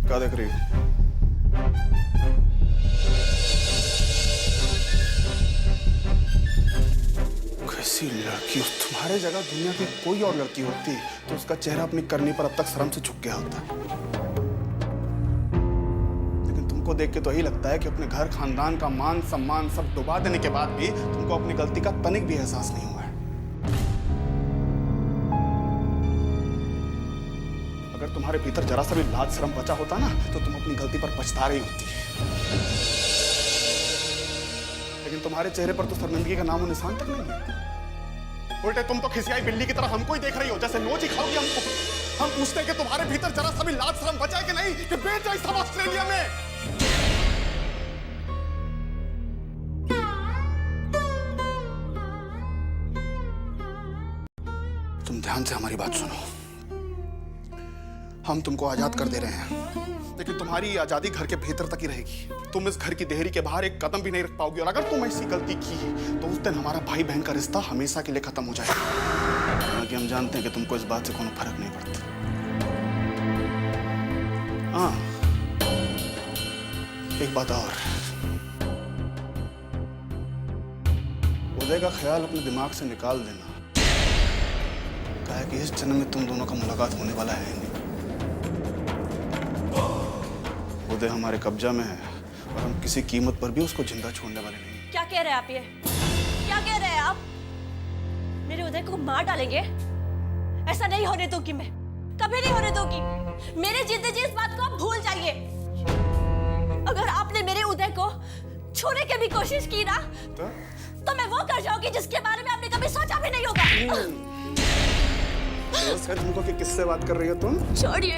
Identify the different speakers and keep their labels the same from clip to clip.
Speaker 1: क्या देख रही है? कैसी लड़की, तुम्हारे जगह दुनिया की कोई और लड़की होती तो उसका चेहरा अपनी करनी पर अब तक शर्म से झुक गया होता। लेकिन तुमको देख के तो यही लगता है कि अपने घर खानदान का मान सम्मान सब डुबा देने के बाद भी तुमको अपनी गलती का तनिक भी एहसास नहीं हुआ है। अगर तुम्हारे भीतर जरा सा भी लाज शर्म बचा होता ना तो तुम अपनी गलती पर पछता रही होती। लेकिन तुम्हारे चेहरे पर तो शर्मिंदगी का नामो निशान तक नहीं है। उल्टे तुम तो खिसियाई बिल्ली की तरह हमको ही देख रही हो, जैसे नोच ही खाओगी हमको। हम पूछते हैं कि तुम्हारे भीतर जरा सा भी लाज शर्म बचा है कि नहीं, कि बेच जाए सब ऑस्ट्रेलिया में। तुम ध्यान से हमारी बात सुनो। हम तुमको आजाद कर दे रहे हैं, लेकिन तुम्हारी ये आजादी घर के भीतर तक ही रहेगी। तुम इस घर की देहरी के बाहर एक कदम भी नहीं रख पाओगी, और अगर तुम ऐसी गलती की तो उस दिन हमारा भाई बहन का रिश्ता हमेशा के लिए खत्म हो जाएगा। हालांकि हम जानते हैं कि तुमको इस बात से कोई फर्क नहीं पड़ता। हाँ, एक बात और, उदय का ख्याल अपने दिमाग से निकाल देना। कहा कि इस जन्म में तुम दोनों का मुलाकात होने वाला है नहीं। उदय हमारे कब्जा में है और हम किसी कीमत पर भी उसको जिंदा छोड़ने वाले नहीं।
Speaker 2: क्या कह रहे हैं आप? ये क्या कह रहे हैं आप? मेरे उदय को मार डालेंगे? ऐसा नहीं होने दूंगी मैं, कभी नहीं होने दूंगी। मेरे जीते जी इस बात को आप भूल जाइए। अगर आपने मेरे उदय को छूने की भी कोशिश की ना तो मैं वो कर जाऊंगी जिसके बारे में आपने कभी सोचा भी नहीं होगा।
Speaker 1: तुमको कि किससे बात कर रही हो तुम?
Speaker 2: छोड़िए।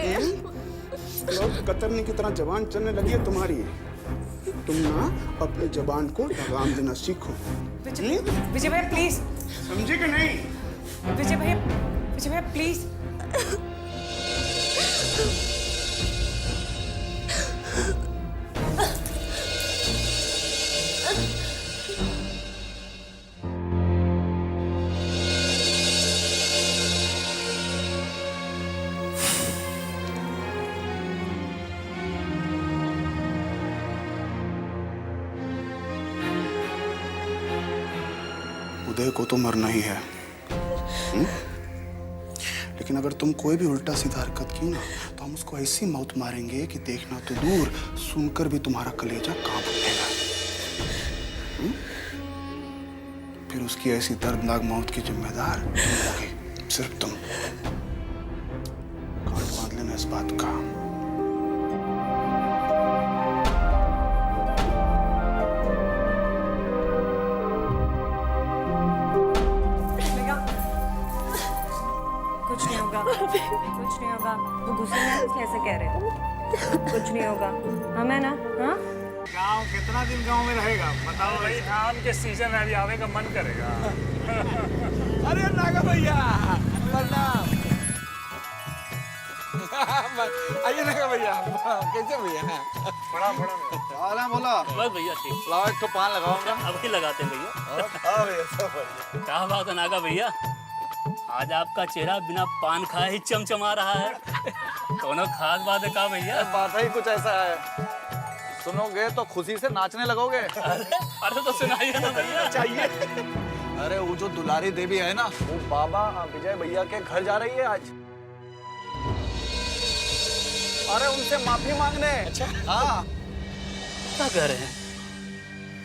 Speaker 1: कतरनी की तरह जबान चलने लगी है तुम्हारी। तुम ना अपनी जबान को लगाम देना सीखो।
Speaker 3: विजय भैया प्लीज।
Speaker 1: समझे कि नहीं?
Speaker 3: विजय भैया प्लीज।
Speaker 1: उदय को तो मरना ही है। लेकिन अगर तुम कोई भी उल्टा सीधा हरकत की ना तो हम उसको ऐसी मौत मारेंगे कि देखना तो दूर, सुनकर भी तुम्हारा कलेजा कांप उठेगा। फिर उसकी ऐसी दर्दनाक मौत की जिम्मेदार तुम होगी, सिर्फ तुम। गांठ बांध लेना इस बात का।
Speaker 3: कुछ नहीं होगा। वो गुस्से में इसलिए ऐसे कह रहे थे। कुछ नहीं होगा, हम है ना? हाँ,
Speaker 4: गाँव कितना दिन गाँव में रहेगा बताओ भाई। आम के सीजन में अभी आने का मन करेगा।
Speaker 5: अरे नागा भैया प्रणाम। आइए नागा भैया, कैसे भैया?
Speaker 4: बड़ा
Speaker 5: बोला
Speaker 6: बस भैया ठीक।
Speaker 5: लाओ एक तो पान लगाओ।
Speaker 6: अभी लगाते हैं भैया।
Speaker 5: हाँ भैया सब बढ़िया।
Speaker 6: क्या बात है नागा भैया, आज आपका चेहरा बिना पान खाए ही चमचमा रहा है। दोनों खास बात है। कहा भैया?
Speaker 5: बात ही कुछ ऐसा है, सुनोगे तो खुशी से नाचने लगोगे।
Speaker 6: अरे तो सुनाइए ना भैया।
Speaker 5: चाहिए। अरे वो जो दुलारी देवी है ना, वो बाबा विजय भैया के घर जा रही है आज। अरे उनसे माफी मांगने। अच्छा हाँ।
Speaker 6: क्या कह रहे हैं?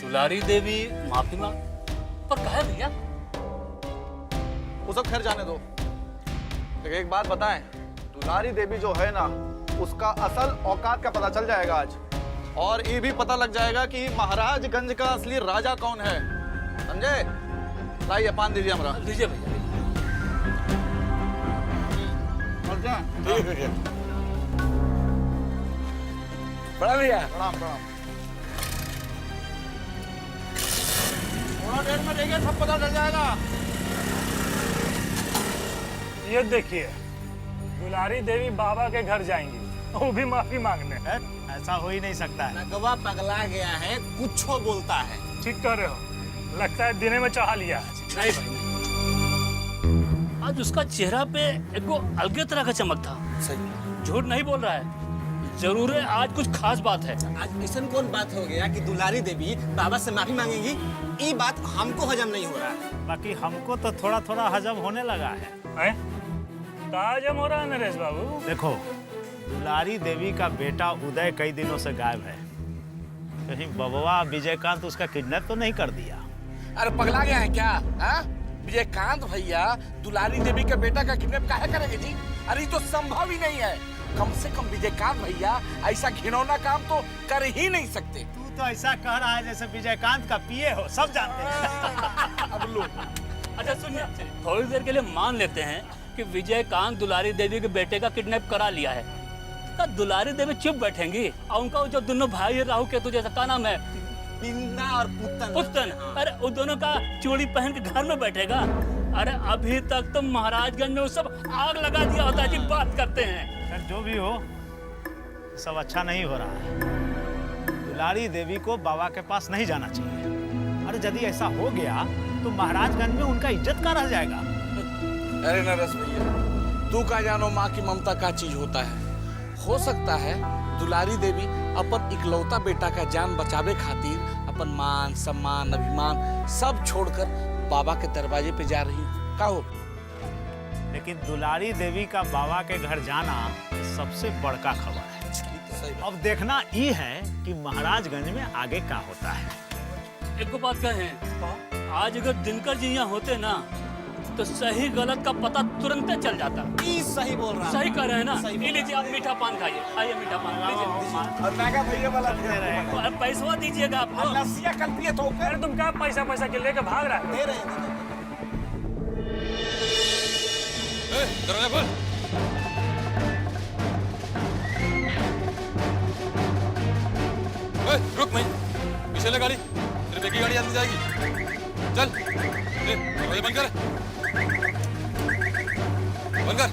Speaker 6: दुलारी देवी माफी मांग पर कहा भैया?
Speaker 5: वो सब खैर जाने दो, लेकिन एक बात बताएं, दुलारी देवी जो है ना उसका असल औकात का पता चल जाएगा आज, और ये भी पता लग जाएगा कि महाराजगंज का असली राजा कौन है। समझे? लाइए पान दीजिए हमरा।
Speaker 6: दीजिए भैया।
Speaker 5: ठीक है।
Speaker 4: बड़ा भैया
Speaker 5: प्रणाम प्रणाम। थोड़ा देर में देखिए सब पता चल जाएगा।
Speaker 4: ये देखिए, दुलारी देवी बाबा के घर जाएंगी, वो भी माफी मांगने। ऐसा हो ही नहीं सकता है।
Speaker 5: नगवा पगला गया है, कुछ बोलता है।
Speaker 4: ठीक कर रहे हो, लगता है दिने में चाह लिया।
Speaker 6: नहीं भाई, आज उसका चेहरा पे एक अलग तरह का चमक था।
Speaker 5: सही।
Speaker 6: झूठ नहीं बोल रहा है। जरूर है आज कुछ खास बात है।
Speaker 7: आज ऐसा कौन बात हो गया कि दुलारी देवी बाबा से माफी मांगेगी? ये बात हमको हजम नहीं हो रहा है।
Speaker 4: बाकी हमको तो थोड़ा थोड़ा हजम होने लगा है।
Speaker 6: का हजम हो रहा है नरेश बाबू?
Speaker 4: देखो, दुलारी देवी का बेटा उदय कई दिनों से गायब है। कहीं बबुआ विजयकांत उसका किडनैप तो नहीं कर दिया?
Speaker 8: अरे पगला गया है क्या? हाँ? विजयकांत भैया दुलारी देवी के बेटा का किडनैप काहे करेंगे जी? अरे ये तो संभव ही नहीं है। कम से कम विजयकांत भैया ऐसा घिनौना काम तो कर ही नहीं सकते।
Speaker 4: तू तो ऐसा कह रहा है जैसे विजयकांत का पीए हो, सब जानते हैं।
Speaker 8: अब लो।
Speaker 6: अच्छा सुनिए, थोड़ी देर के लिए मान लेते हैं कि विजयकांत दुलारी देवी के बेटे का किडनैप करा लिया है। तो दुलारी देवी चुप बैठेंगी और उनका जो दोनों भाई राहु केतु जैसा क्या नाम है,
Speaker 7: बिंदा और पुतन।
Speaker 6: पुस्तन, अरे उन दोनों का चूड़ी पहन के घर में बैठेगा। अरे अभी तक तो महाराजगंज में वो सब आग लगा दिया होता है जी, बात करते हैं।
Speaker 4: जो भी हो, सब अच्छा नहीं हो रहा है। दुलारी देवी को बाबा के पास नहीं जाना चाहिए। अरे यदि ऐसा हो गया तो महाराजगंज में उनका इज्जत कहाँ रह जाएगा?
Speaker 8: अरे नरस भैया, तू का जानो माँ की ममता का चीज होता है। हो सकता है दुलारी देवी अपन इकलौता बेटा का जान बचावे खातिर अपन मान सम्मान अभिमान सब छोड़कर बाबा के दरवाजे पे जा रही का हो।
Speaker 4: लेकिन दुलारी देवी का बाबा के घर जाना सबसे बड़का खबर है।
Speaker 8: सही
Speaker 4: अब देखना ये है कि महाराजगंज में आगे क्या होता है।
Speaker 6: एक बात कहें, आज अगर दिनकर जी यहाँ होते ना तो सही गलत का पता तुरंत चल जाता।
Speaker 7: ये सही बोल रहा है।
Speaker 6: सही कह रहे हैं ना? ये लीजिए आप मीठा पान खाइए, आइए मीठा पान लीजिए।
Speaker 8: और नागा भैया वाला दे रहे हैं।
Speaker 6: अब पैसा दीजिएगा आप।
Speaker 8: लस्सिया कल पिए तो
Speaker 4: अरे तुम क्या पैसा पैसा के लेके भाग रहा है?
Speaker 7: दे रहे हैं।
Speaker 9: रुक मैं पीछे ले गाड़ी, तेरे बेटी गाड़ी आती जाएगी। चल ले दरवाजा बंद कर, बंद कर।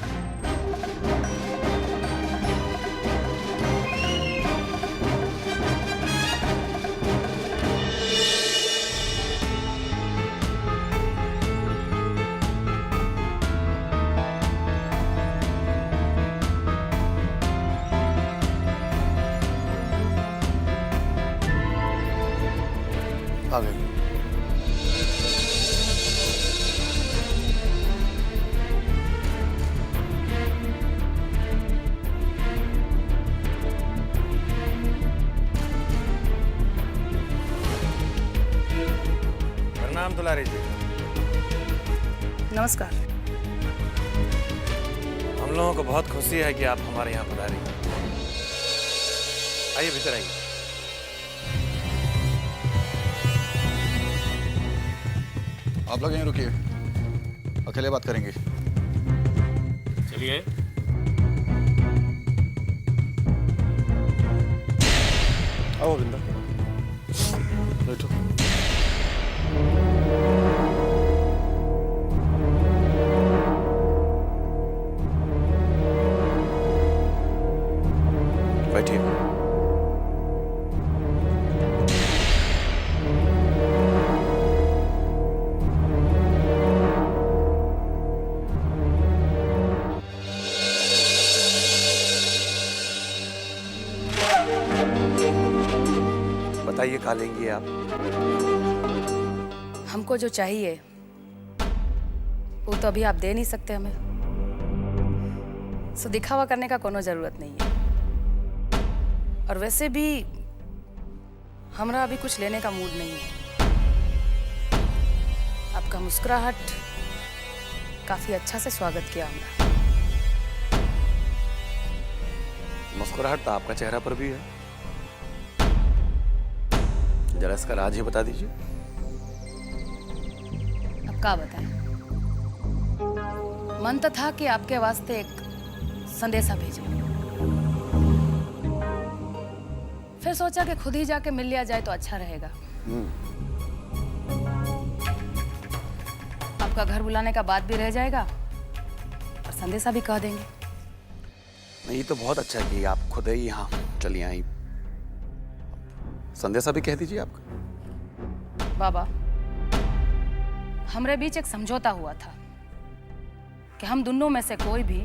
Speaker 1: आ गए।
Speaker 9: प्रणाम दुलारी जी।
Speaker 3: नमस्कार।
Speaker 9: हम लोगों को बहुत खुशी है कि आप हमारे यहाँ पधारी। आइए भीतर आइए।
Speaker 5: आप लोग यहीं रुकिए, अकेले बात करेंगे।
Speaker 6: चलिए।
Speaker 5: आओ बिंदा, बैठो। बैठिए। बताइए क्या लेंगी आप?
Speaker 10: हमको जो चाहिए वो तो अभी आप दे नहीं सकते हमें, सो दिखावा करने का कोनो जरूरत नहीं है। और वैसे भी हमरा अभी कुछ लेने का मूड नहीं है। आपका मुस्कुराहट काफी अच्छा से स्वागत किया हमरा।
Speaker 9: मुस्कुराहट तो आपका चेहरा पर भी है, जरा इसका राज ही बता दीजिए।
Speaker 10: अब क्या बताएं? मन तो था कि आपके वास्ते एक संदेशा भेजे, फिर सोचा कि खुद ही जाके मिल लिया जाए तो अच्छा रहेगा। आपका घर बुलाने का बात भी रह जाएगा और संदेशा भी कह देंगे।
Speaker 9: नहीं, ये तो बहुत अच्छा है कि आप खुद ही यहाँ चली आई। संदेशा भी कह दीजिए आपका।
Speaker 10: बाबा, हमरे बीच एक समझौता हुआ था कि हम दोनों में से कोई भी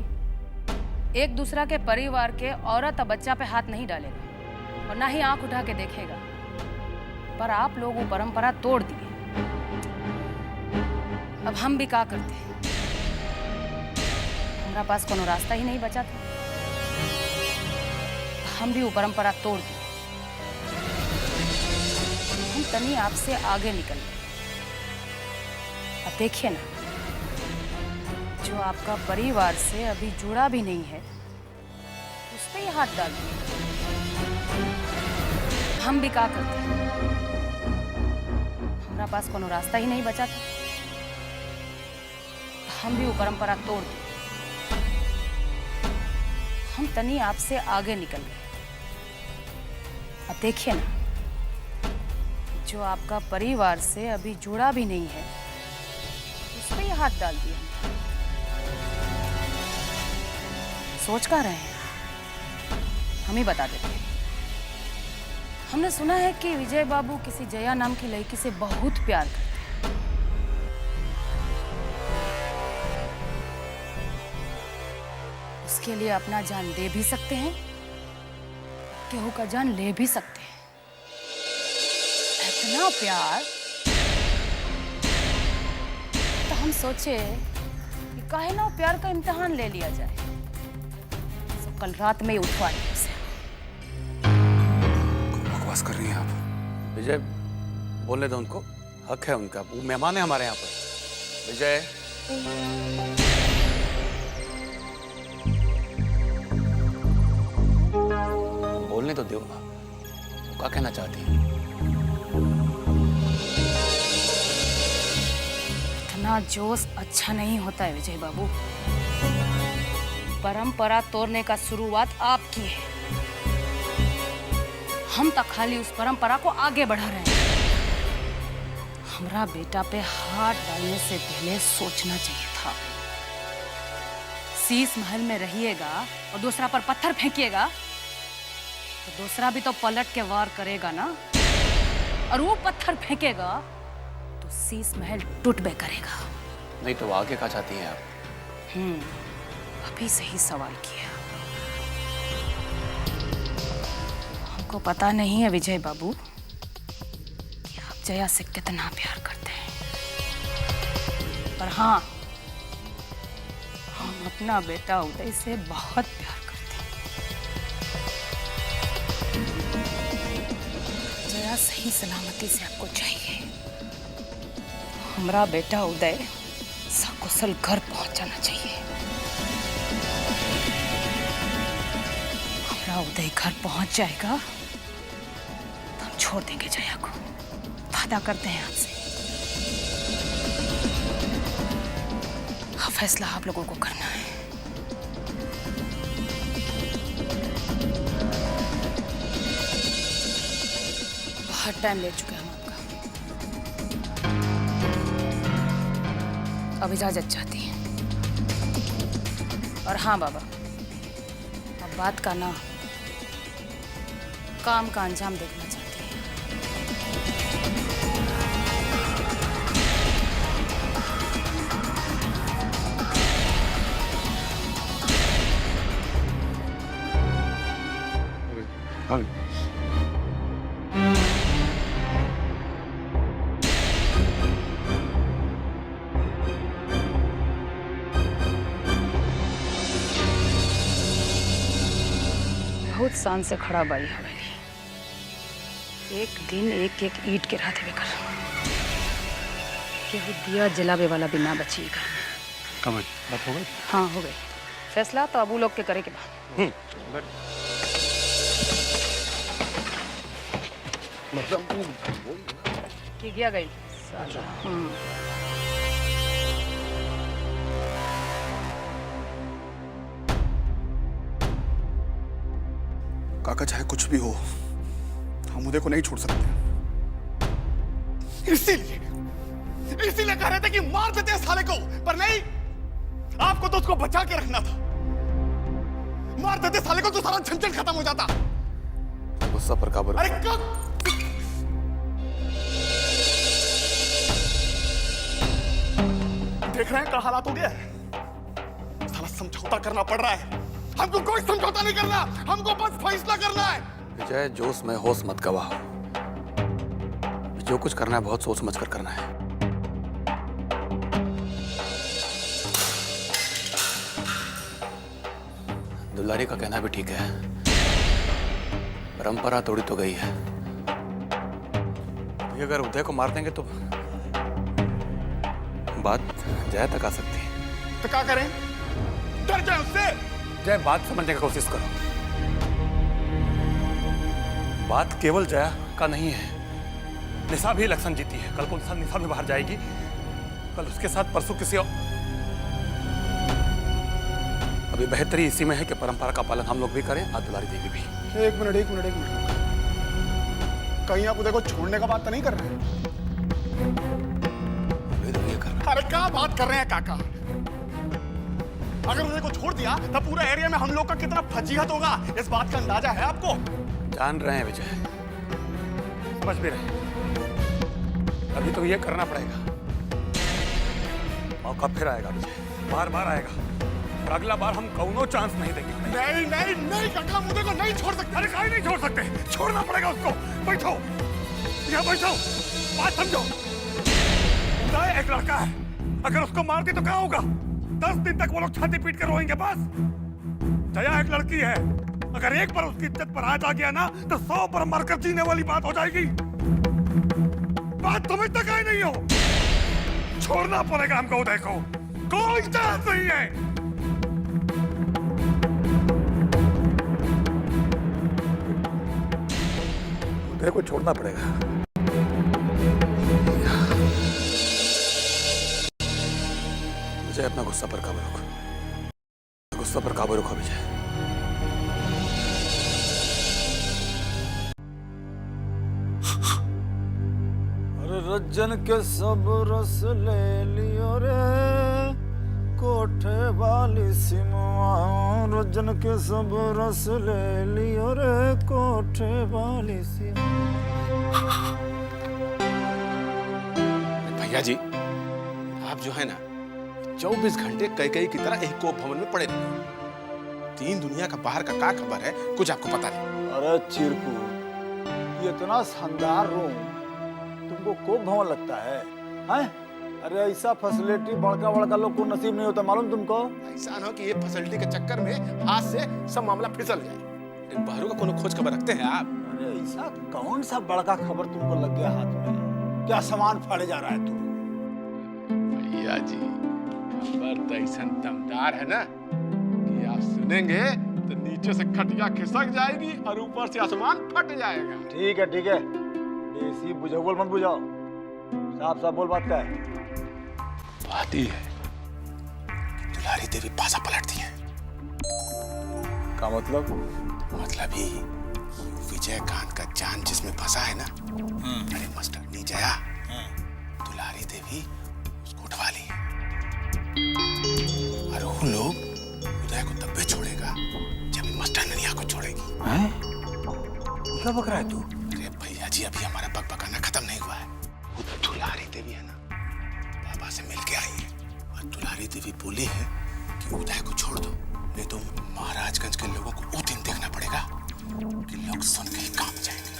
Speaker 10: एक दूसरा के परिवार के औरत और बच्चा पे हाथ नहीं डालेगा और ना ही आंख उठा के देखेगा। पर आप लोग वो परंपरा तोड़ दिए। अब हम भी क्या करते हैं? हमारा पास कोनो रास्ता ही नहीं बचा था। हम भी वो परंपरा तोड़ दिए। हम तनी आपसे आगे निकल गए। अब देखिए ना, जो आपका परिवार से अभी जुड़ा भी नहीं है उस पे ही हाथ डाल दिए। हम भी क्या करते हैं? हमारा पास कोनो रास्ता ही नहीं बचा था। हम भी वो परंपरा तोड़ दिए। हम तनी आपसे आगे निकल गए। अब देखिए ना, जो आपका परिवार से अभी जुड़ा भी नहीं है उस पे ही हाथ डाल दिया। सोच कर रहे हैं? हम ही बता देते हैं। हमने सुना है कि विजय बाबू किसी जया नाम की लड़की से बहुत प्यार करते हैं। उसके लिए अपना जान दे भी सकते हैं, केहू का जान ले भी सकते हैं। इतना प्यार। तो हम सोचे कि काहे ना प्यार का इम्तिहान ले लिया जाए। तो कल रात में ही उठवा लिया उसे।
Speaker 1: बकवास कर रही हैं आप।
Speaker 5: विजय, बोलने दो उनको, हक है उनका, वो मेहमान है हमारे यहाँ पर। विजय, बोलने तो दो, वो क्या कहना चाहती है?
Speaker 10: इतना जोश अच्छा नहीं होता है विजय बाबू। परंपरा तोड़ने का शुरुआत आपकी है। हम तक खाली उस परंपरा को आगे बढ़ा रहे हैं। हमारा बेटा पे हाथ डालने से पहले सोचना चाहिए था। शीश महल में रहिएगा और दूसरा पर पत्थर फेंकिएगा तो दूसरा भी तो पलट के वार करेगा ना। और वो पत्थर फेंकेगा तो शीश महल टूटबे करेगा।
Speaker 5: नहीं तो आगे क्या चाहती हैं आप?
Speaker 10: अभी सही सवाल किया। हमको पता नहीं है विजय बाबू कि आप जया से कितना प्यार करते हैं, पर हाँ, हम अपना बेटा उदय से बहुत प्यार करते हैं। जया सही सलामती से आपको चाहिए। हमारा बेटा उदय सकुशल घर पहुंच जाना चाहिए। हमारा उदय घर पहुंच जाएगा तो हम छोड़ देंगे जया को। वादा करते हैं आपसे। हाँ, फैसला आप लोगों को करना है। बहुत टाइम ले चुके हैं हम आपका। अब इजाजत चाहती हैं। और हाँ बाबा, अब बात का ना काम का अंजाम देखना चाहती है। बहुत शान से खड़ा बाई हवेली। एक दिन एक एक ईंट के रात बेकर केहू दिया जलावे वाला भी ना बचेगा।
Speaker 5: कमल, बात हो गई?
Speaker 10: हाँ, हो गई। फैसला तो अबू लोग के करे के बाद।
Speaker 5: मतलब
Speaker 10: की गया गई।
Speaker 1: काका, चाहे कुछ भी हो, हम उदय को नहीं छोड़ सकते। इसीलिए कह रहे थे कि मार देते हैं साले को, पर नहीं, आपको तो उसको बचा के रखना था। मार देते साले को तो सारा झंझट खत्म हो जाता।
Speaker 5: गुस्सा पर काबू रखो।
Speaker 1: अरे कब देख रहे हैं क्या हालात हो गया है। साला समझौता करना पड़ रहा है। हमको कोई समझौता नहीं करना, हमको बस फैसला करना है।
Speaker 8: विजय, जोश में होश मत गवा। जो कुछ करना है बहुत सोच समझ कर करना है। दुलारी का कहना भी ठीक है, परंपरा तोड़ी तो गई है। ये अगर उदय को मार देंगे तो बात जय तक आ सकती है।
Speaker 1: तो क्या करें? डर जाए उससे?
Speaker 8: जय, बात समझने की कोशिश करो। बात केवल जया का नहीं है, निशा भी इलेक्शन जीती है। कल को निशा भी बाहर जाएगी, कल उसके साथ परसों किसी और। अभी बेहतरी इसी में है कि परंपरा का पालन हम लोग भी करें और दुलारी देवी भी।
Speaker 1: एक मिनट। कहीं आप उदय को छोड़ने का बात तो नहीं कर रहे हैं? अरे क्या बात कर रहे हैं काका? अगर उदय को छोड़ दिया तो पूरा एरिया में हम लोग का कितना फजीहत होगा, इस बात का अंदाजा है आपको?
Speaker 8: जान रहे हैं विजय, समझ भी रहे हैं। अभी तो ये करना पड़ेगा। मौका फिर आएगा विजय, बार आएगा, और अगला बार हम कौनो चांस नहीं देंगे।
Speaker 1: नहीं काका, मुझे को नहीं छोड़ सकते।
Speaker 8: अरे काहे नहीं छोड़ सकते? छोड़ना पड़ेगा उसको। बैठो, यहाँ बैठो, बात समझो। उदय एक लड़का है, अगर उसको मार दी तो क्या होगा? 10 दिन तक वो लोग छाती पीट कर रोएंगे बस। जया एक लड़की है, अगर एक बार उसकी इज्जत पर हाथ आ गया ना तो 100 पर मरकर जीने वाली बात हो जाएगी। बात समझ तक आई नहीं हो। छोड़ना पड़ेगा हमको उदय को, कोई चांस नहीं है। उदय को छोड़ना पड़ेगा। विजय, अपना गुस्सा पर काबू रखो, गुस्सा पर काबू रखो विजय।
Speaker 5: अरे रज्जन के सब रस ले लियो रे कोठे वाली सिमवा, रज्जन के सब रस ले लियो रे कोठे वाली सिमवा।
Speaker 8: भैया जी, आप जो है ना 24 घंटे कई की तरह एक कोप भवन में पड़े रहते। 3 दुनिया का बाहर का क्या खबर है, कुछ आपको पता नहीं।
Speaker 5: अरे चिरकू, ये इतना शानदार रूम तुमको कोप भवन लगता है? अरे ऐसा फैसिलिटी बड़का लोग को नसीब नहीं होता, मालूम तुमको?
Speaker 8: ऐसा ना कि ये फैसिलिटी के चक्कर में हाथ से सब मामला फिसल जाए। बाहरों का कोनो खोज खबर रखते हैं आप?
Speaker 5: अरे ऐसा कौन सा बड़का खबर तुमको लग गया हाथ में? क्या सामान फाड़े जा रहा है तू?
Speaker 8: भैया जी, खबर तो ऐसा दमदार है ना कि आप सुनेंगे तो नीचे से खटिया खिसक जाएगी और ऊपर से आसमान फट जाएगा।
Speaker 5: ठीक है, बेसी बुझाओ मत बुझाओ, साफ बोल बात का है।
Speaker 8: बात ही है दुलारी देवी पासा पलटती है।
Speaker 5: का मतलब?
Speaker 8: मतलब ही विजयकांत का जान जिसमें फंसा है ना, अरे मास्टरनी जया, दुलारी देवी उसको उठवा ली है। और वो लोग उदय को तब भी छोड़ेगा जब मास्टरनिया को छोड़ेगी।
Speaker 5: क्या बक रहा है तू?
Speaker 8: अरे भैया जी, अभी हमारा बकबकाना खत्म नहीं हुआ है। वो दुलारी देवी है ना, बाबा से मिल के आई है और दुलारी देवी बोली है कि उदय को छोड़ दो, नहीं तो महाराजगंज के लोगों को वो दिन देखना पड़ेगा कि लोग सुन के ही काम जाएंगे।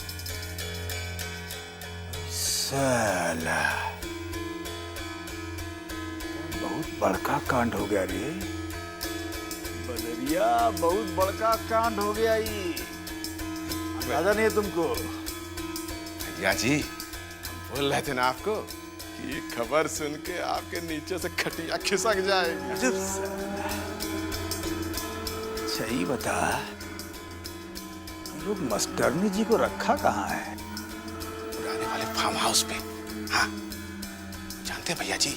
Speaker 5: साला, बहुत बड़का कांड हो गया रे बदरिया, बहुत बड़का कांड हो गया। ये अंदाजा नहीं है तुमको?
Speaker 8: भैया जी, हम बोल रहे थे ना आपको कि ये खबर सुन के आपके नीचे से खटिया खिसक जाएगी।
Speaker 5: सही बता, लोग मास्टरनी जी को रखा कहाँ है?
Speaker 8: पुराने वाले फार्म हाउस पे। हाँ, जानते भैया जी,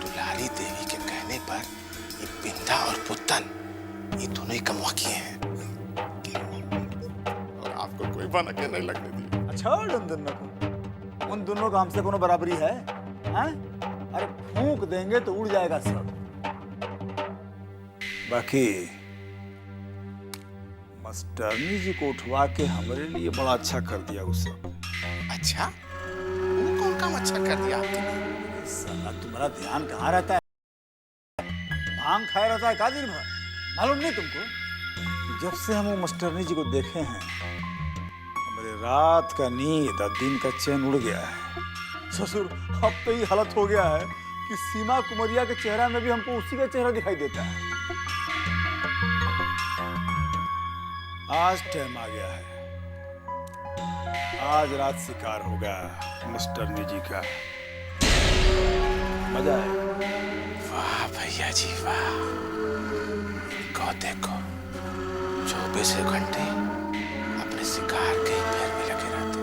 Speaker 8: दुलारी देवी के कहने पर ये बिंदा और पुत्तन, ये दोनों ही कमवा किए हैं और आपको कोई बना के नहीं लगने दी।
Speaker 5: अच्छा, उन दोनों का हमसे कोनो बराबरी है? अरे फूंक देंगे तो उड़ जाएगा सब। बाकी मास्टरनी जी को उठवा के हमारे लिए बड़ा अच्छा कर दिया वो सब।
Speaker 8: अच्छा, वो कौन काम अच्छा कर दिया आपके लिए?
Speaker 5: साला, तुम्हारा ध्यान कहाँ रहता है? भांग खाया रहता है का दिन भर, मालूम नहीं तुमको?
Speaker 11: जब से हम वो मास्टरनी जी को देखे हैं हमारे रात का नींद और दिन का चैन उड़ गया है। ससुर अब तो ये हालत हो गया है कि सीमा कुमरिया के चेहरा में भी हमको उसी का चेहरा दिखाई देता है। आज टाइम आ गया है, आज रात शिकार होगा मास्टरनी जी का। मजा है।
Speaker 8: वाह भैया जी वाह। को देखो 24 घंटे अपने शिकार के ही पैर में लगे रहते,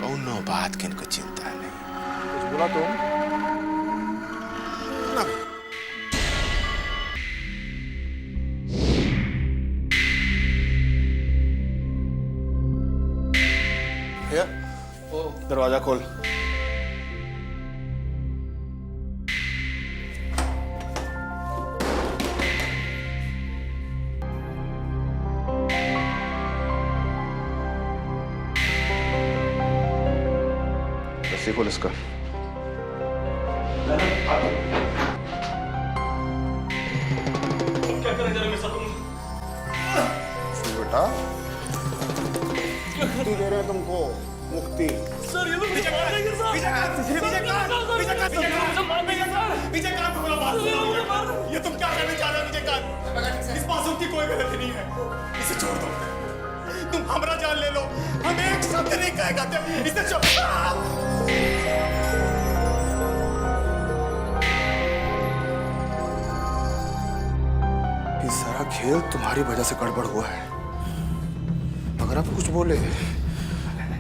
Speaker 8: कौनो बात की इनको चिंता नहीं।
Speaker 11: कुछ बोला तुम?
Speaker 1: ना भैया, दरवाजा खोल। रस्सी खोल इसका।
Speaker 9: क्या करें जरा मेरे साथ तुम?
Speaker 1: बेटा मुक्ति दे रहे हैं तुमको, मुक्ति।
Speaker 9: सर ये तो मुझे मार देंगे सर।
Speaker 1: ये तुम क्या करने जा रहे हो विजयकांत? इस मासूम की कोई गलती नहीं है, इसे छोड़ दो। तुम हमारा जान ले लो, हम एक शब्द नहीं कहेगा, इसे छोड़। ये सारा खेल तुम्हारी वजह से गड़बड़ हुआ है। अगर आप कुछ बोले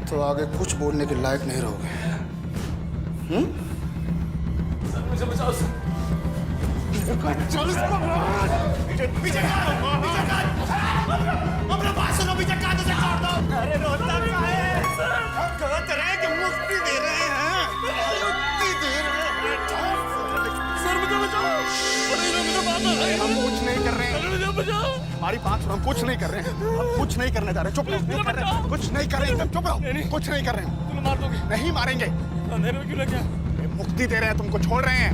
Speaker 1: तो आगे कुछ बोलने के लायक नहीं रहोगे।
Speaker 9: मुझे बचाओ सर।
Speaker 1: अपना बात सुनो विजयकांत, उसे छोड़ दो। अरे रोता क्या है? हम कहते रहे कि मुक्ति दे रहे हैं, मुक्ति दे रहे हैं।
Speaker 9: सर मुझे बचाओ।
Speaker 1: हम कुछ नहीं कर रहे हैं,
Speaker 9: मुझे बचाओ।
Speaker 1: हमारी बात सुनो, हम कुछ नहीं कर रहे हैं, हम कुछ नहीं करने जा रहे। चुप रहो, कुछ नहीं कर रहे, एकदम चुप रहो। कुछ नहीं कर रहे हैं।
Speaker 9: तुम मार दोगे?
Speaker 1: नहीं मारेंगे।
Speaker 9: अंधेरे में क्यों लग गया?
Speaker 1: मुक्ति दे रहे हैं, तुमको छोड़ रहे हैं।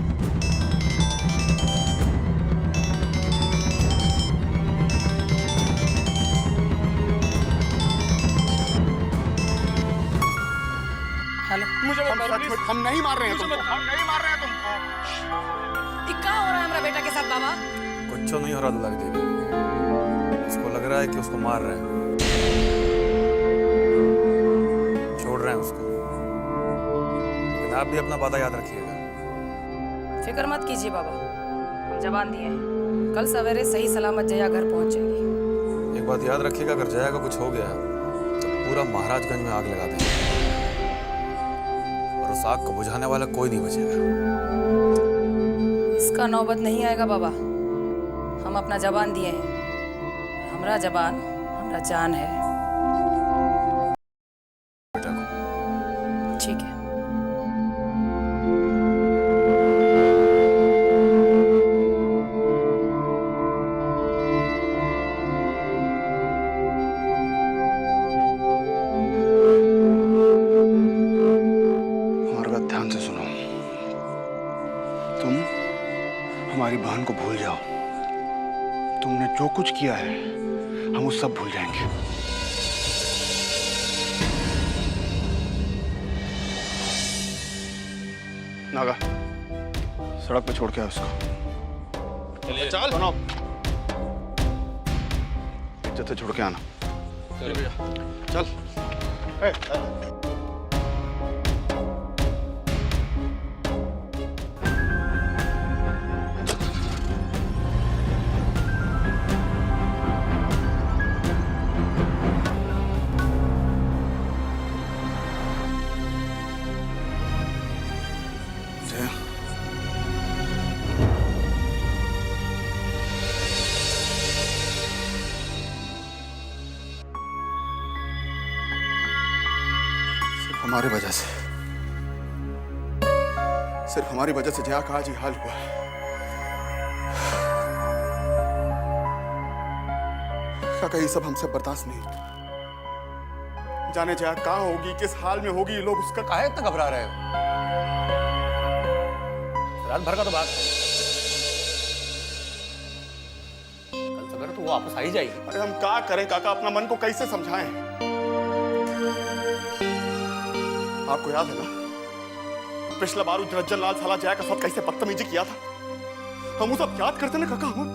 Speaker 10: हेलो,
Speaker 9: मुझे मत मारो प्लीज।
Speaker 1: हम नहीं मार रहे हैं तुमको, हम नहीं मार रहे हैं तुमको।
Speaker 10: क्या हो रहा है हमारा बेटा के साथ बाबा?
Speaker 9: कुछ नहीं हो रहा दुलारी देवी, उसको लग रहा है कि उसको मार रहे हैं, छोड़ रहे हैं उसको। लेकिन आप भी अपना वादा याद रखिएगा।
Speaker 10: फिक्र मत कीजिए बाबा, हम जबान दिए हैं, कल सवेरे सही सलामत जया घर पहुंच जाएगी।
Speaker 9: एक बात याद रखिएगा, अगर जया का कुछ हो गया तो पूरा महाराजगंज में आग लगा देंगे और उस आग को बुझाने वाला कोई नहीं बचेगा।
Speaker 10: इसका नौबत नहीं आएगा बाबा, हम अपना जबान दिए हैं। हमारा जबान हमारा जान है।
Speaker 9: बेटा को
Speaker 10: ठीक है।
Speaker 1: हमारी बात ध्यान से सुनो, तुम हमारी बहन को भूल जाओ। तुमने जो कुछ किया है हम वो सब भूल जाएंगे। नागा, सड़क पे छोड़ के आओ उसको।
Speaker 9: चलिए।
Speaker 1: चल सुनो, इज्जत से छोड़ के आना।
Speaker 9: चलिए भैया।
Speaker 1: चल। हमारी वजह से, सिर्फ हमारी वजह से जया का आज ये हाल हुआ है। काका ये सब हमसे बर्दाश्त नहीं होता। जाने जया कहाँ होगी, किस हाल में होगी, ये लोग उसका
Speaker 5: काहे इतना घबरा रहे हो? रात भर का तो बात है, कल सवेरे तो
Speaker 9: वो वापस आ ही जाएगी।
Speaker 1: अरे हम क्या करें काका, अपना मन को कैसे समझाएं? आपको याद है ना पिछला बार रंजन लाल साला जया के साथ कैसे बदतमीजी किया था? हम वो सब याद करते ना काका। हम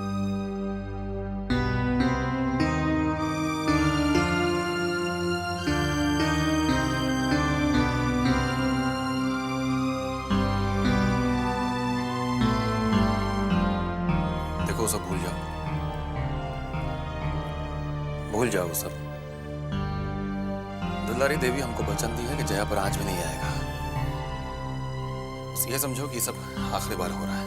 Speaker 9: देखो वो सब भूल जाओ, भूल जाओ वो सब। दुलारी देवी हमको वचन दी है कि जया पर आंच भी नहीं आएगा। बस ये समझो कि सब आखिरी बार हो रहा है।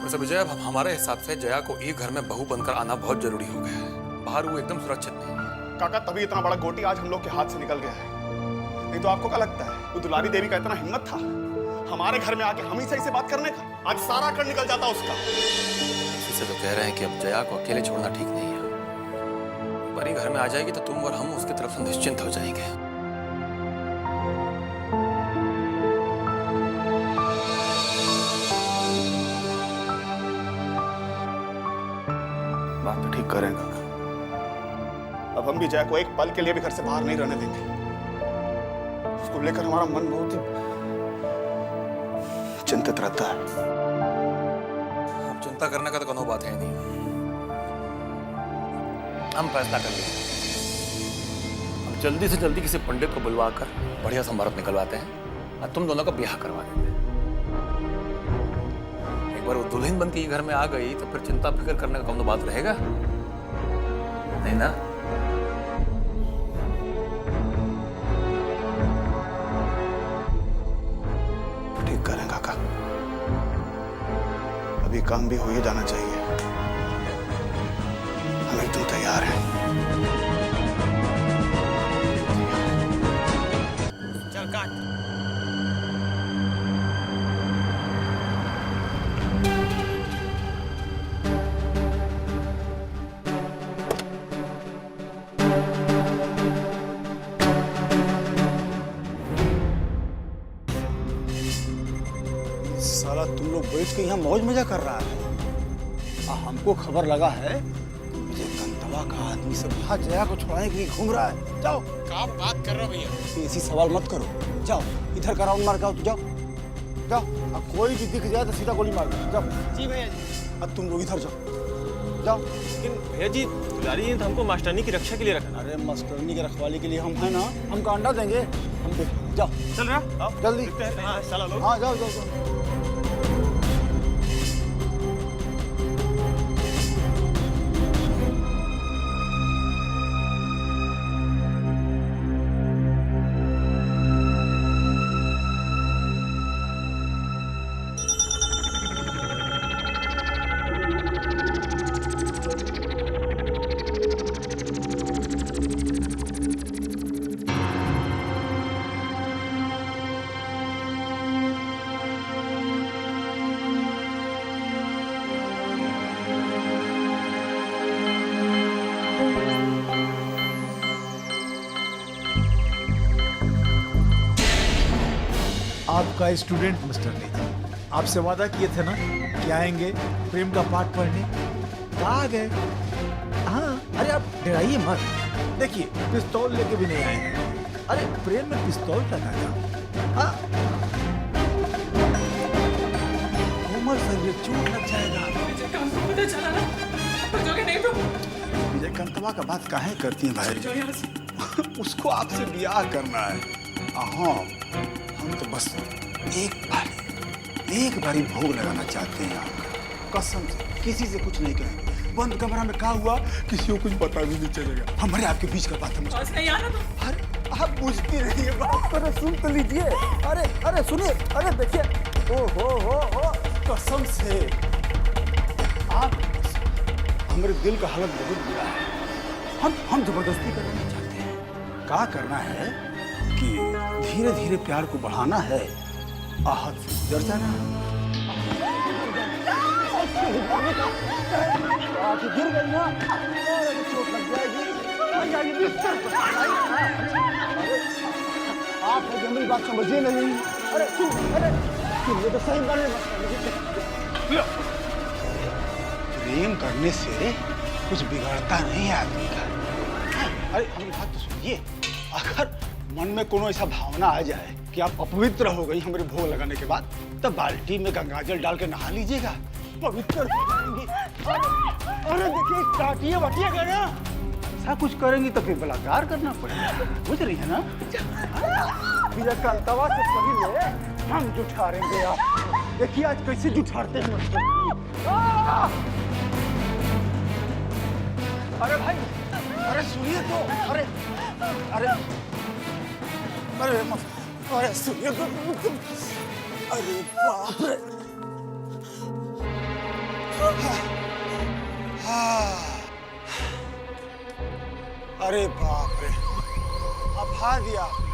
Speaker 9: वैसे विजय, अब हमारे हिसाब से जया को एक घर में बहू बनकर आना बहुत जरूरी हो गया है। बाहर वो एकदम सुरक्षित नहीं है।
Speaker 1: काका तभी इतना बड़ा गोटी आज हम लोग के हाथ से निकल गया है। नहीं तो आपको क्या लगता है वो दुलारी देवी का इतना हिम्मत था हमारे घर में आके हम ही से बात करने का? आज सारा कर निकल जाता उसका।
Speaker 9: इसी से तो कह रहे हैं कि अब जया को अकेले छोड़ना ठीक नहीं है। बड़ी घर में आ जाएगी तो तुम और हम उसकी तरफ से निश्चिंत हो जाएंगे।
Speaker 1: बात तो ठीक करेंगे। अब हम भी जया को एक पल के लिए भी घर से बाहर नहीं रहने देंगे। उसको लेकर हमारा मन बहुत ही चिंतित रहता है।
Speaker 9: अब चिंता करने का तो कोनो बात है नहीं। हम फैसला कर लेंगे। हम जल्दी से जल्दी किसी पंडित को बुलवाकर बढ़िया सा मुहूर्त निकलवाते हैं और तुम दोनों का ब्याह करवा देते हैं। एक बार वो दुल्हन बन के घर में आ गई तो फिर चिंता फिक्र करने का कोनो बात रहेगा नहीं ना?
Speaker 1: ठीक करें काका। अभी काम भी हो ही जाना चाहिए। हम एकदम तैयार हैं।
Speaker 7: चल काट।
Speaker 11: साला तुम लोग बैठ के यहाँ मौज मजा कर रहा है। हमको खबर लगा है मुझे कंतवा का आदमी से वहां जया को छुड़ाने के लिए घूम रहा है। जाओ।
Speaker 7: क्या बात कर रहे हो भैया?
Speaker 11: ऐसी सवाल मत करो। जाओ इधर का राउंड मार के आओ। तो जाओ जाओ। अब कोई भी दिख जाए तो सीधा गोली मार दो। जाओ।
Speaker 7: जी भैया जी।
Speaker 11: अब तुम लोग इधर जाओ। जाओ।
Speaker 7: लेकिन भैया जी दुलारी ने तो हमको मास्टरनी की रक्षा के लिए रखा।
Speaker 11: अरे मास्टरनी के रखवाली के लिए हम है ना, हमको अंडा देंगे। हम देख जाओ।
Speaker 7: चल रहा
Speaker 11: जल्दी।
Speaker 7: हाँ चलो लोग।
Speaker 11: हाँ जाओ जाओ जाओ।
Speaker 12: आपका स्टूडेंट मिस्टर नेता, आपसे वादा किए थे ना कि आएंगे प्रेम का पाठ पढ़ने। आ गए। हाँ अरे आप डराइए मत। देखिए पिस्तौल लेके भी नहीं आए हैं। अरे प्रेम में पिस्तौल का था। कोमल शरीर चोट लग जाएगा।
Speaker 3: पता चला ना नहीं तो
Speaker 11: विजय कंतवा का बात काहे करती हैं भाई? उसको आपसे ब्याह करना है। हाँ हम तो बस एक बारी भोग लगाना चाहते हैं आपका। कसम से किसी से कुछ नहीं कहेंगे। बंद कमरा में क्या हुआ किसी को कुछ पता भी नहीं चलेगा। हमारे आपके बीच का बात है।
Speaker 3: नहीं आना तो।
Speaker 11: अरे आप बुझती नहीं है बात। पर सुन तो लीजिए। अरे अरे सुनिए। अरे देखिए। ओ हो कसम से आप हमारे दिल का हालत बहुत बुरा है। हम जबरदस्ती करना चाहते हैं। क्या करना है कि धीरे धीरे प्यार को बढ़ाना है। आहत से गुजर जाना। आप गिर गई ना चोट लग जाएगी। बिस्तर पर। आप हमारी बात समझिए नहीं। अरे ये तो सही बात है। प्रेम करने से कुछ बिगड़ता नहीं है आदमी का। अरे मेरी बात तो सुनिए, अगर मन में कोनो ऐसा भावना आ जाए कि आप अपवित्र हो गई हमारे भोग लगाने के बाद, तब बाल्टी में गंगाजल डाल के नहा लीजिएगा, पवित्र हो जाएंगी। अरे देखिए टाटिए बटिए गए ना, ऐसा कुछ करेंगी तो फिर बलात्कार करना पड़ेगा, बुझ रही है ना? फिर कंतवा से पहले हम जुठारेंगे आप। देखिए आज कैसे जुठारते हैं। अरे भाई, अरे सुनिए तो, अरे अरे अरे अरे सुनिए तो, अरे बाप रे। अरे बाप रे, अब भाग दिया आपने।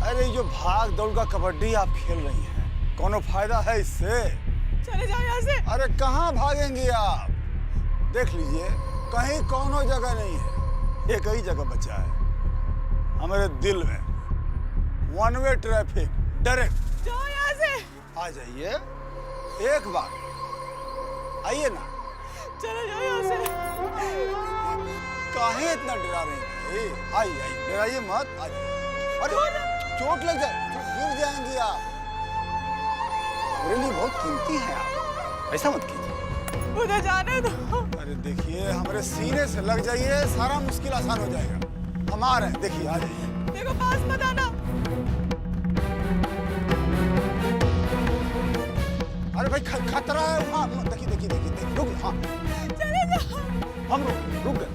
Speaker 11: अरे जो भाग दौड़ का कबड्डी आप खेल रही हैं, कोनो फायदा है इससे?
Speaker 3: चले जाओ यहाँ से।
Speaker 11: अरे कहाँ भागेंगी आप? देख लीजिए कहीं कोनो जगह नहीं है, एक ही जगह बचा है हमारे दिल में, वन वे ट्रैफिक, डायरेक्ट।
Speaker 3: जाओ यहाँ से।
Speaker 11: आ जाइए, एक बार आइए ना।
Speaker 3: चले जाओ यहाँ से।
Speaker 11: काहे इतना डरा रही हैं? आइए आइए, डराइए मत, आइए। अरे चोट लग जाए तो गिर जाएंगी आप, मेरे लिए बहुत कीमती हैं आप, ऐसा मत कीजिए।
Speaker 3: मुझे जाने दो।
Speaker 11: अरे देखिए हमारे सीने से लग जाइए, सारा मुश्किल आसान हो जाएगा। हम आ रहे हैं, देखिए आ जाइए।
Speaker 3: देखो पास मत आना।
Speaker 11: अरे भाई खतरा है वहाँ, देखिए देखिए देखिए देखिए, रुक, हाँ
Speaker 3: चले जाओ।
Speaker 11: हम रुक गए।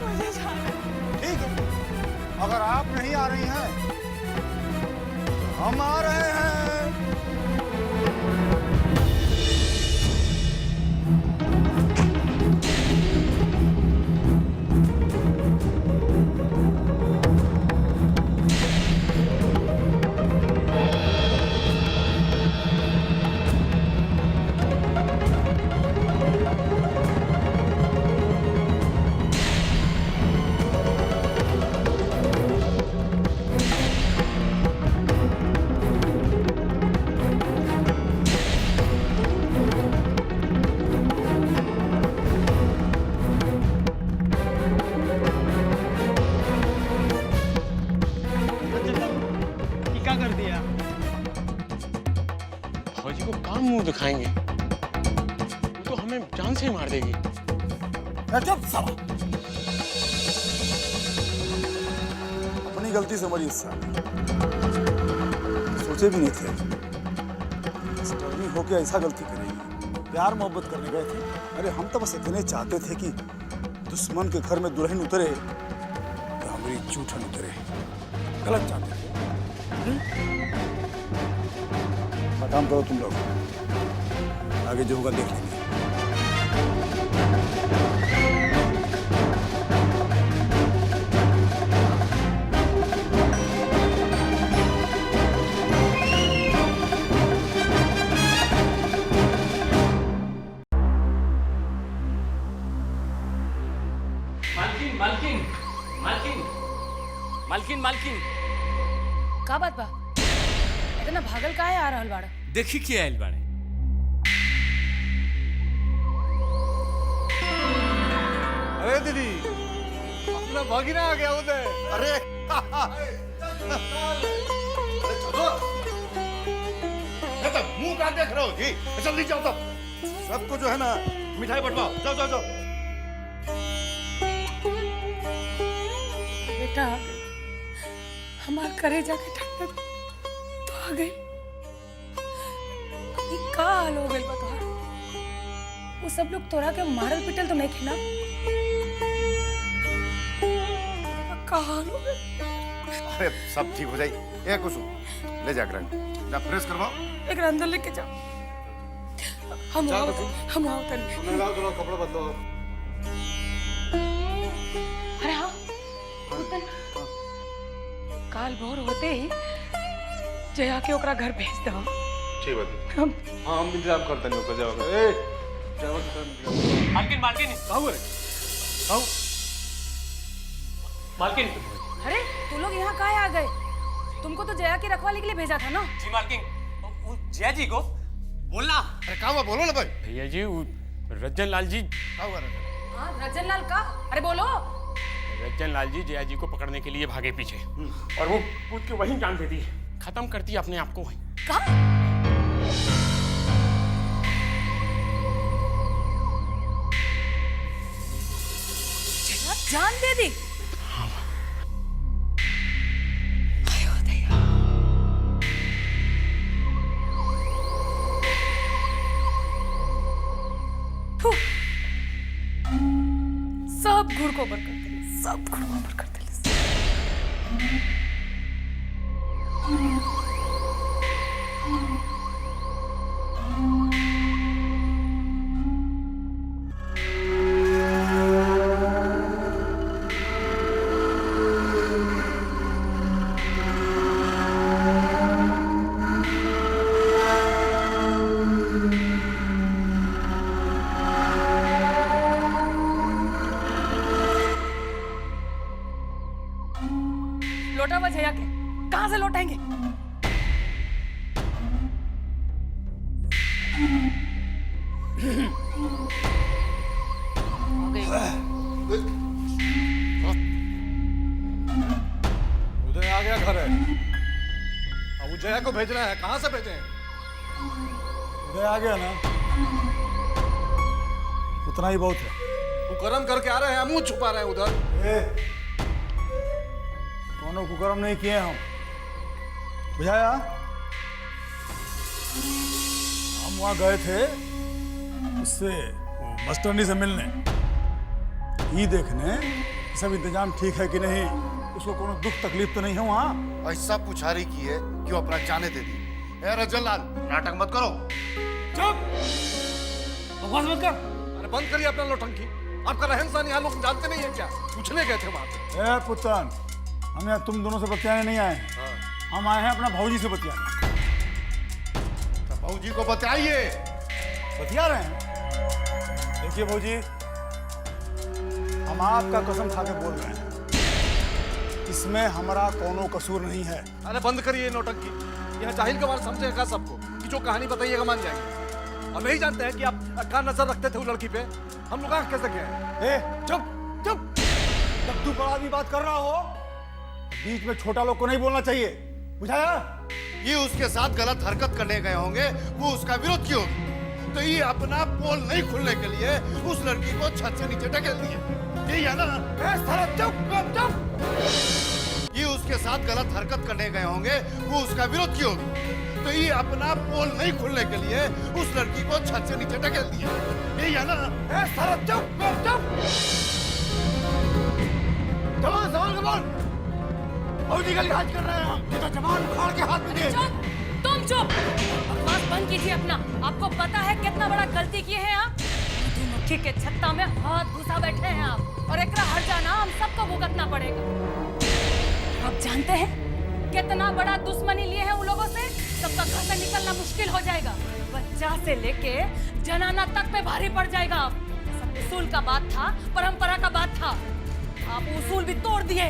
Speaker 3: मुझे जाना।
Speaker 11: ठीक है, अगर आप नहीं आ रही हैं तो हम आ रहे हैं।
Speaker 13: फौजी को काम मुंह दिखाएंगे, वो तो हमें जान से ही मार देगी।
Speaker 11: अपनी गलती समझिए सर, सोचे भी नहीं थे स्टर्नी होके ऐसा गलती करेगी। प्यार मोहब्बत करने गए थे। अरे हम तो बस इतने चाहते थे कि दुश्मन के घर में दुल्हन उतरे तो हमारी जूठन उतरे, गलत चाहते थे। काम करो तुम लोग, आगे जो होगा देख लेंगे।
Speaker 6: मालकिन मालकिन मालकिन मालकिन मालकिन
Speaker 10: का बात बा? इतना भागल काहे आ रहल बाड़ा?
Speaker 6: देखी क्या आयल बाड़े।
Speaker 5: अरे दीदी, अपना भगिना आ गया उधर। अरे
Speaker 1: मुंह कहाँ देख रहे हो जी? जल्दी जाओ तो, सबको जो है ना मिठाई बंटवाओ, जाओ जाओ जाओ।
Speaker 10: बेटा हमार करेजा के ठंडक तो आ गई। ये का हाल हो गई बता? वो सब लोग तोरा के मारल पिटल तो नहीं खिला? का हाल हो गई?
Speaker 1: अरे सब ठीक हो जाएगी। ये कुसुम ले जाकर जा फ्रेश करवाओ।
Speaker 10: एक अंदर लेके जाओ। हम आओ तन।
Speaker 5: कपड़ा बदलो।
Speaker 10: अरे हाँ उतन काल भोर होते ही जया के ओकरा घर भेज दो।
Speaker 5: ठीक बात।
Speaker 10: हम
Speaker 5: इंतजाम करते नहीं, जाओ।
Speaker 6: मालकिन मालकिन
Speaker 5: रे
Speaker 6: मालकिन।
Speaker 10: अरे तू लोग यहाँ काहे आ गए? तुमको तो जया की रखवाली के लिए भेजा था ना?
Speaker 7: जी मालकिन, जया जी को बोलना।
Speaker 13: अरे कहाँ हुआ, बोलो ना भाई।
Speaker 8: भैया जी रज्जन लाल जी,
Speaker 13: क्या हुआ रजन?
Speaker 10: हाँ रजन लाल का, अरे बोलो।
Speaker 8: रज्जन लाल जी जया जी को पकड़ने के लिए भागे पीछे और वो कूद के वहीं जान दे दी, खत्म करती अपने आप को वहीं।
Speaker 10: जान दे दी? सब गुड़ को बर कर दे, सब गुड़ को बर कर दे। लौटा हुआ जया के कहां से लौटाएंगे?
Speaker 5: उदय आ गया घर है। अब जया को भेजना है, कहाँ से भेजें?
Speaker 11: उदय आ गया ना, उतना ही बहुत है।
Speaker 5: कुकर्म करके आ रहे हैं, मुंह छुपा रहे हैं उधर।
Speaker 11: कोनो कुकर्म नहीं किए हम, बुझाया? हम वहां गए थे उससे, वो मास्टरनी से मिलने, ये देखने कि सब इंतजाम ठीक है कि नहीं, उसको कोनो दुख तकलीफ तो नहीं है वहां।
Speaker 13: ऐसा पुछारी की है कि वो अपना जाने दे दी। ए रजन लाल, नाटक मत करो।
Speaker 5: चुप, बकवास मत कर। अरे बंद करिए अपना नौटंकी। आपका रहन सहन यहाँ लोग जानते नहीं है क्या? पूछने गए थे वहां पे।
Speaker 11: ए पुत्रान, हम यहाँ तुम दोनों से बतियाने नहीं आए, हम आए हैं अपना भौजी से बतियाने।
Speaker 13: तो भौजी को बताइए।
Speaker 11: बतिया रहे हैं। देखिए भौजी, हम आपका कसम खा के बोल रहे हैं, इसमें हमारा कोनो कसूर नहीं है।
Speaker 5: अरे बंद करिए नौटंकी। यहाँ जाहिल के बारे समझेगा सबको कि जो कहानी बताइएगा मान जाएंगे। और नहीं जानते हैं कि आप क्या नजर रखते थे उस लड़की पे। हम लोग आंख कैसे गए?
Speaker 11: चुप चुप, जब तू बड़ा आदमी बात कर रहा हो, बीच में छोटा लोग को नहीं बोलना चाहिए, बुझाया?
Speaker 13: ये उसके साथ गलत हरकत करने गए होंगे, वो उसका विरोध क्यों? तो ये अपना पोल नहीं खुलने के लिए उस लड़की को छत से नीचे ढकेल दिए, यही है ना? चुप। ये उसके साथ गलत हरकत करने गए होंगे, वो उसका विरोध क्यों? तो ये अपना पोल नहीं खुलने के लिए उस लड़की को छत से नीचे ढकेल दिए, यही है ना? चुप। चलो सवाल का बोल। भौजी का लिहाज कर रहे हैं हम, ये तो जवान उखाड़ के हाथ में दे।
Speaker 10: तुम चुप, बकवास बंद कीजिए अपना। आपको पता है कितना बड़ा गलती किए हैं आप? मधुमक्खी के छत्ता में हाथ घुसा बैठे हैं आप, और एकरा हर जाना हम सबको भुगतना पड़ेगा। आप जानते हैं कितना बड़ा दुश्मनी लिए हैं उन लोगों से, सबका घर से निकलना मुश्किल हो जाएगा। बच्चा से लेके जनाना तक पे भारी पड़ जाएगा। आप सब उसूल का बात था, परंपरा का बात था, आप उसूल भी तोड़ दिए।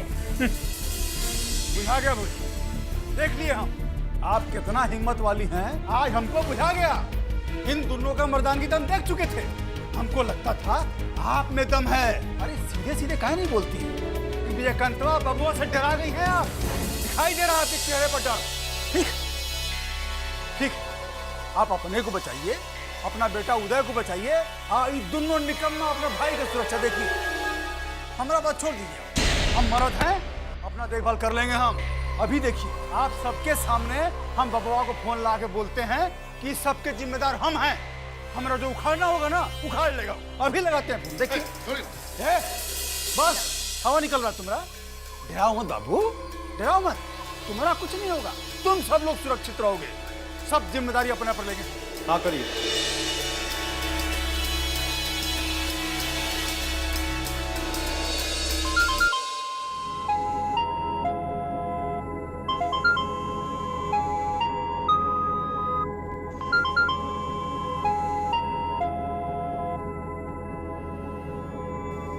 Speaker 11: बुझा गया भौजी, देख लिए हम आप कितना हिम्मत वाली हैं। आज हमको बुझा गया, इन दोनों का मर्दानगी दम देख चुके थे। हमको लगता था आप में दम है। अरे सीधे सीधे काहे नहीं बोलती? विजयकांतवा बबुआ से डरा गई हैं आप, दिखाई दे रहा है आपके चेहरे पर डर। ठीक, आप अपने को बचाइए, अपना बेटा उदय को बचाइए, ये दोनों निकम्मा अपने भाई की सुरक्षा देखिए। हमारा बात छोड़ दीजिए, हम मर्द हैं, अपना देखभाल कर लेंगे हम। अभी देखिए, आप सबके सामने हम बबुआ को फोन ला के बोलते हैं कि सबके जिम्मेदार हम हैं। हमारा जो उखाड़ना होगा ना, उखाड़ लेगा। अभी लगाते हैं फोन, देखिए। बस हवा निकल रहा तुम्हारा। डराओ मत बाबू, डराओ मत, तुम्हारा कुछ नहीं होगा। तुम सब लोग सुरक्षित रहोगे, सब जिम्मेदारी अपने पर लेंगे। हाँ करिए।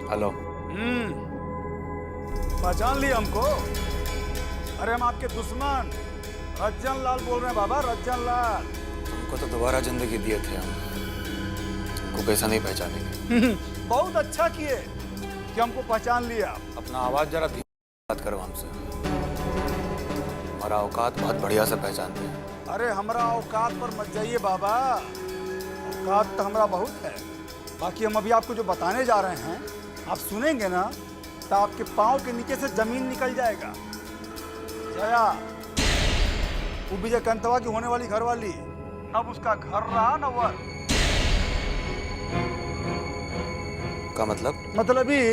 Speaker 9: हेलो।
Speaker 11: पहचान लिया हमको? अरे हम आपके दुश्मन रज्जन लाल बोल रहे हैं बाबा, रज्जन लाल।
Speaker 9: आपको तो दोबारा जिंदगी दिए थे हम, को कैसा नहीं पहचानेंगे।
Speaker 11: बहुत अच्छा किए कि हमको पहचान लिया।
Speaker 9: अपना आवाज जरा धीरे बात करो हमसे, हमारा औकात बहुत बढ़िया से पहचानते हैं।
Speaker 11: अरे हमारा औकात पर मत जाइए बाबा, औकात तो हमारा बहुत है। बाकी हम अभी आपको जो बताने जा रहे हैं, आप सुनेंगे ना तो आपके पाँव के नीचे से जमीन निकल जाएगा। जया, वो विजय कंतवा की होने वाली घरवाली, अब उसका घर रहा न वर।
Speaker 9: का मतलब?
Speaker 11: मतलब ये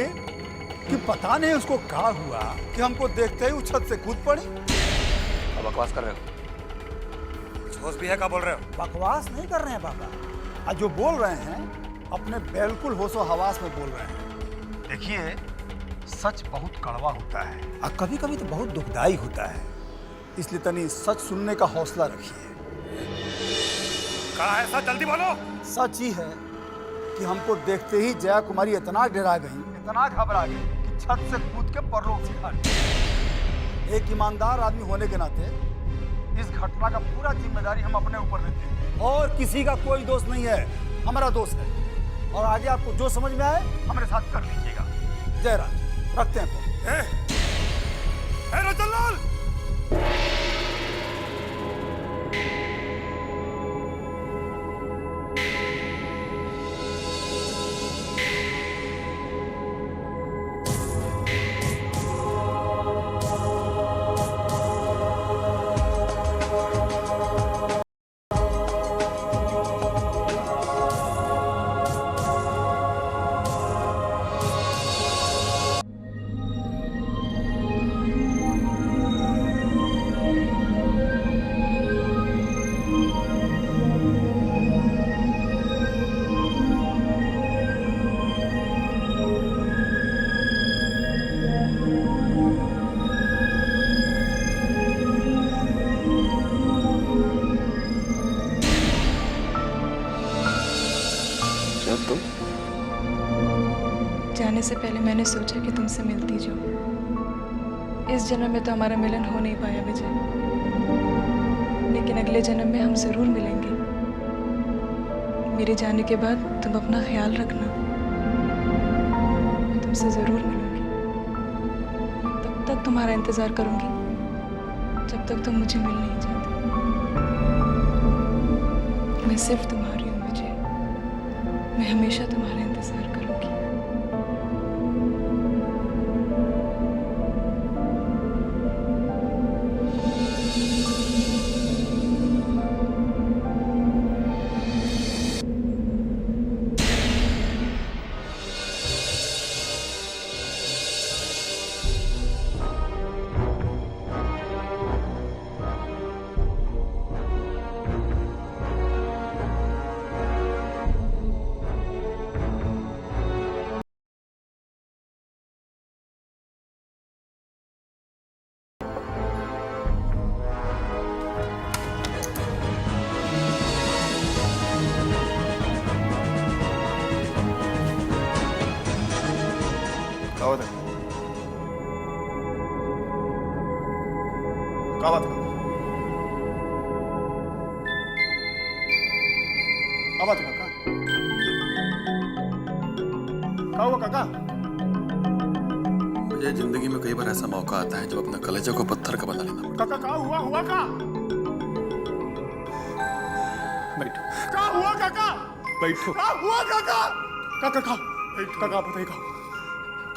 Speaker 11: कि पता नहीं उसको क्या हुआ कि हमको देखते ही उस छत से कूद पड़ी।
Speaker 9: अब बकवास कर रहे हो? कुछ होश भी है? क्या बोल रहे हो?
Speaker 11: बकवास नहीं कर रहे हैं बाबा, जो बोल रहे हैं अपने बिल्कुल होशो हवास में बोल रहे हैं। देखिए, सच बहुत कड़वा होता है और कभी कभी तो बहुत दुखदाई होता है, इसलिए तनी सच सुनने का हौसला रखिए।
Speaker 9: कहा है सच? जल्दी बोलो।
Speaker 11: सच ही है कि हमको देखते ही जया कुमारी इतना डरा गई, इतना घबरा गई कि छत से कूद के परलोक सिखा दी। एक ईमानदार आदमी होने के नाते इस घटना का पूरा जिम्मेदारी हम अपने ऊपर लेते हैं और किसी का कोई दोष नहीं है, हमारा दोष है। और आगे आपको जो समझ में आए हमारे साथ कर लीजिएगा। जयराज, रखते हैं फोन। रतनलाल,
Speaker 14: जाने से पहले मैंने सोचा कि तुमसे मिलती जाऊं। इस जन्म में तो हमारा मिलन हो नहीं पाया विजय, लेकिन अगले जन्म में हम जरूर मिलेंगे। मेरे जाने के बाद तुम अपना ख्याल रखना, मैं तुमसे जरूर मिलूंगी। मैं तब तक तुम्हारा इंतजार करूंगी जब तक तुम मुझे मिल नहीं जाते। मैं सिर्फ तुम्हारी हूँ विजय, मैं हमेशा तुम्हारा इंतजार करूंगी।
Speaker 1: काका?
Speaker 9: मुझे जिंदगी में कई बार ऐसा मौका आता है जब अपना कलेजे को पत्थर का बना लेना पड़ता है।
Speaker 1: काका क्या हुआ का? बैठो। क्या हुआ काका? बैठो। क्या हुआ काका? काका बैठो। काका बताइए क्या हुआ?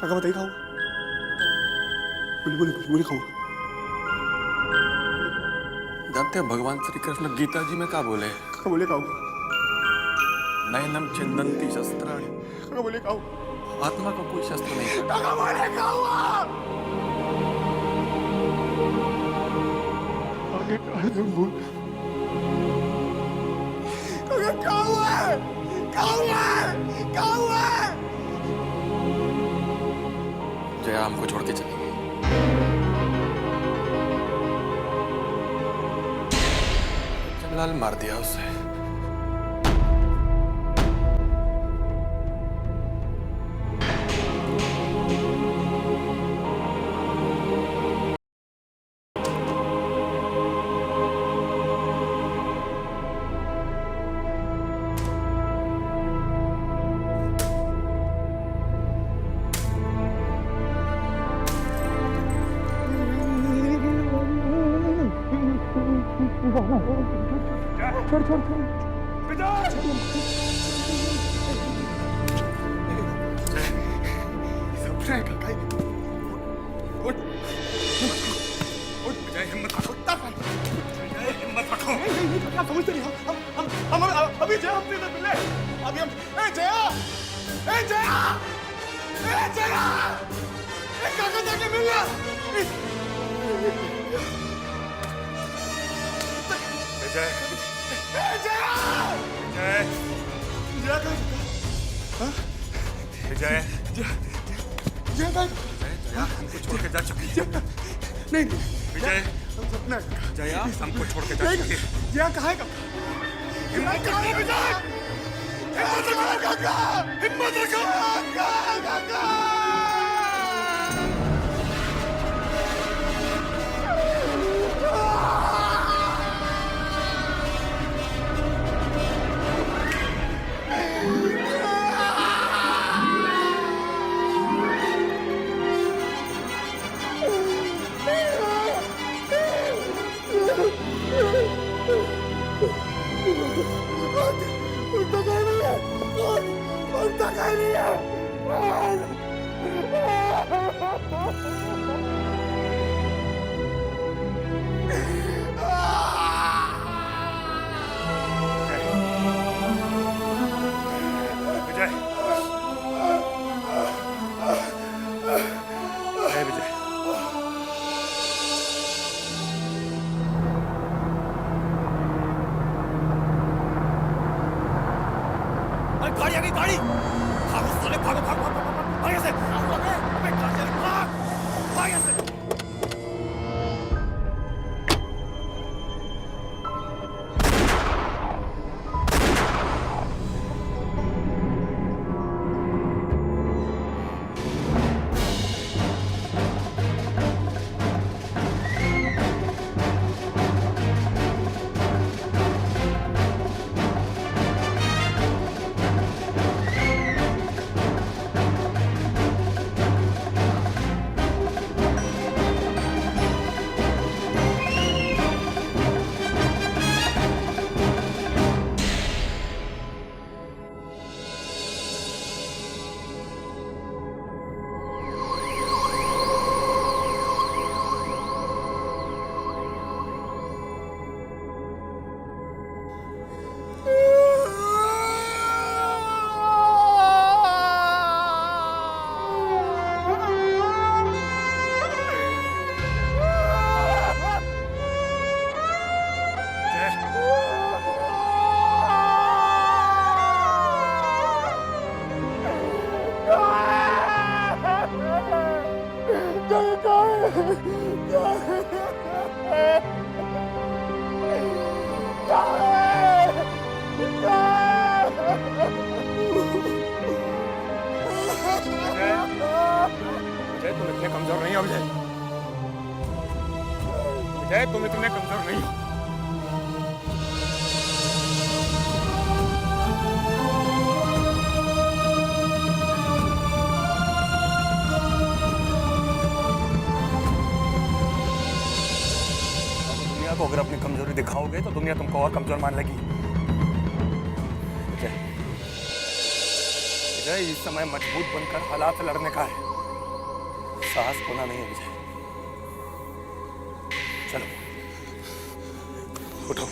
Speaker 1: काका बताइए क्या हुआ? बोली क्या हुआ?
Speaker 9: जानते हैं भगवान श्री कृष्ण गीता जी में क्या बोले?
Speaker 1: काका बोले क्या हुआ?
Speaker 9: नयनम चिंदन्ति शस्त्राणि।
Speaker 1: काका बोले क्या हुआ?
Speaker 9: आत्मा को कोई शस्त्र नहीं।
Speaker 1: काका बोले क्या हुआ? आगे बोल। काका क्या हुआ है? क्या हुआ है? क्या हुआ है?
Speaker 9: जया हमको छोड़ के चली गई। जमलाल मार दिया उसे।
Speaker 1: समझते नहीं हम अभी जया अपने से मिले अभी हम जया जया जया काका जाके मिल गया
Speaker 13: विजय
Speaker 1: जया
Speaker 13: विजय
Speaker 1: जया का
Speaker 13: विजय
Speaker 1: जया का
Speaker 13: जया हमको छोड़ के जा चुकी है
Speaker 1: नहीं
Speaker 13: विजय
Speaker 1: सपना
Speaker 13: जया हमको छोड़ के जा चुकी है
Speaker 1: जया कहाँ है काका हिम्मत रखो विजय हिम्मत रखो काका हिम्मत रखो काका
Speaker 9: गाड़ी आ गई गाड़ी भागो साले भागो भागो भागो भाग ऐसे अबे गाड़ी चली भाग भाग ऐसे
Speaker 13: विजय तुम इतने कमजोर नहीं हो विजय विजय तुम इतने कमजोर नहीं हो दुनिया को अगर अपनी कमजोरी दिखाओगे तो दुनिया तुमको और कमजोर मान लेगी विजय विजय इस समय मजबूत बनकर हालात से लड़ने का है साहस खोना नहीं है विजय चलो उठो